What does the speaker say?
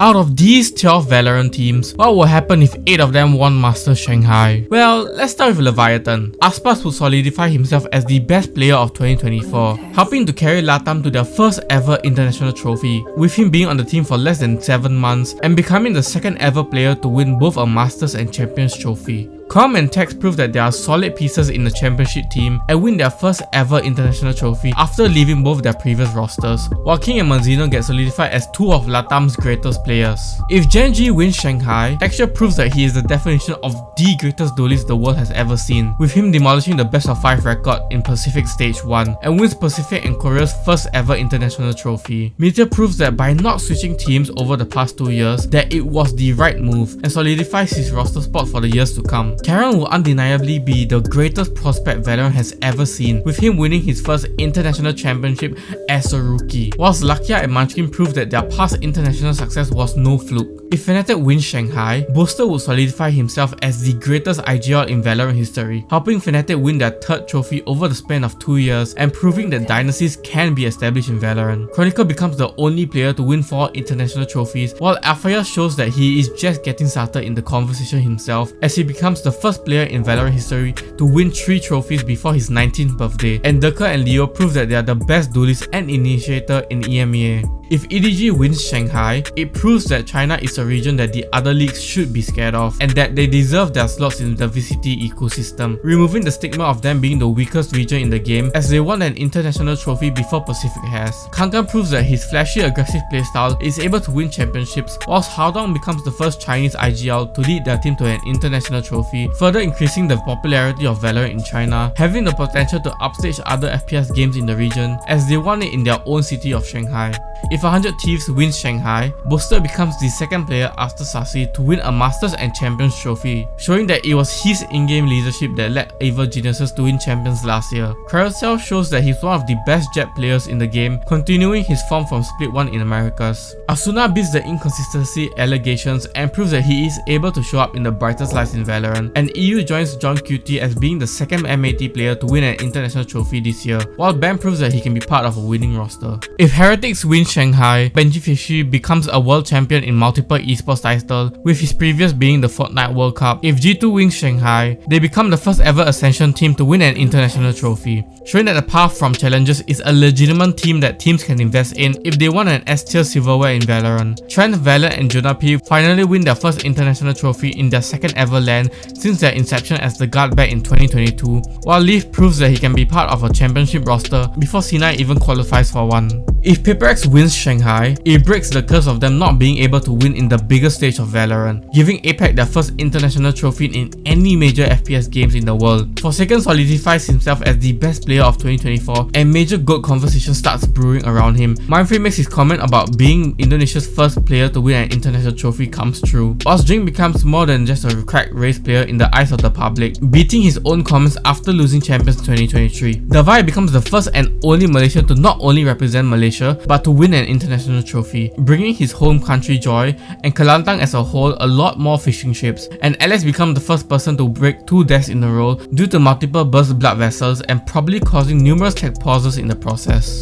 Out of these 12 Valorant teams, what will happen if 8 of them won Masters Shanghai? Well, let's start with Leviathan. Aspas would solidify himself as the best player of 2024, helping to carry LATAM to their first ever international trophy, with him being on the team for less than 7 months and becoming the second ever player to win both a Masters and Champions trophy. Com and Tex prove that they are solid pieces in the championship team and win their first ever international trophy after leaving both their previous rosters, while King and Manzino get solidified as two of LATAM's greatest players. If Gen G wins Shanghai, Texture proves that he is the definition of the greatest duelist the world has ever seen, with him demolishing the best of 5 record in Pacific Stage 1 and wins Pacific and Korea's first ever international trophy. Meteor proves that by not switching teams over the past 2 years, that it was the right move and solidifies his roster spot for the years to come. Karen will undeniably be the greatest prospect Valorant has ever seen, with him winning his first international championship as a rookie, whilst Lakia and Munchkin proved that their past international success was no fluke. If Fnatic wins Shanghai, Booster would solidify himself as the greatest IGL in Valorant history, helping Fnatic win their 3rd trophy over the span of 2 years and proving that dynasties can be established in Valorant. Chronicle becomes the only player to win 4 international trophies, while Alpha shows that he is just getting started in the conversation himself, as he becomes the first player in Valorant history to win 3 trophies before his 19th birthday, and Durka and Leo prove that they are the best duelists and initiator in EMEA. If EDG wins Shanghai, it proves that China is a region that the other leagues should be scared of, and that they deserve their slots in the VCT ecosystem, removing the stigma of them being the weakest region in the game, as they won an international trophy before Pacific has. Kankan proves that his flashy aggressive playstyle is able to win championships, whilst Haodong becomes the first Chinese IGL to lead their team to an international trophy, further increasing the popularity of Valorant in China, having the potential to upstage other FPS games in the region, as they won it in their own city of Shanghai. If 100 Thieves wins Shanghai, Booster becomes the second player after Sasi to win a Masters and Champions trophy, showing that it was his in-game leadership that led Evil Geniuses to win Champions last year. Carousel shows that he's one of the best Jet players in the game, continuing his form from Split 1 in Americas. Asuna beats the inconsistency allegations and proves that he is able to show up in the brightest lights in Valorant, and EU joins John QT as being the second MAT player to win an international trophy this year, while Ben proves that he can be part of a winning roster. If Heretics win Shanghai, Benji Fishy becomes a world champion in multiple esports titles, with his previous being the Fortnite World Cup. If G2 wins Shanghai, they become the first ever Ascension team to win an international trophy, showing that the path from challenges is a legitimate team that teams can invest in if they want an S-tier silverware in Valorant. Trent, Valor and Jonah P finally win their first international trophy in their second ever LAN since their inception as the guard back in 2022, while Leaf proves that he can be part of a championship roster before C9 even qualifies for one. If Paperex wins Shanghai, it breaks the curse of them not being able to win in the biggest stage of Valorant, giving APAC their first international trophy in any major FPS games in the world. Forsaken solidifies himself as the best player of 2024 and major GOAT conversation starts brewing around him. Mindfree makes his comment about being Indonesia's first player to win an international trophy comes true, whilst Drink becomes more than just a cracked race player in the eyes of the public, beating his own comments after losing Champions 2023. Davai becomes the first and only Malaysian to not only represent Malaysia but to win an international trophy, bringing his home country joy, and Kelantan as a whole a lot more fishing ships, and Alex becomes the first person to break 2 deaths in a row due to multiple burst blood vessels and probably causing numerous tech pauses in the process.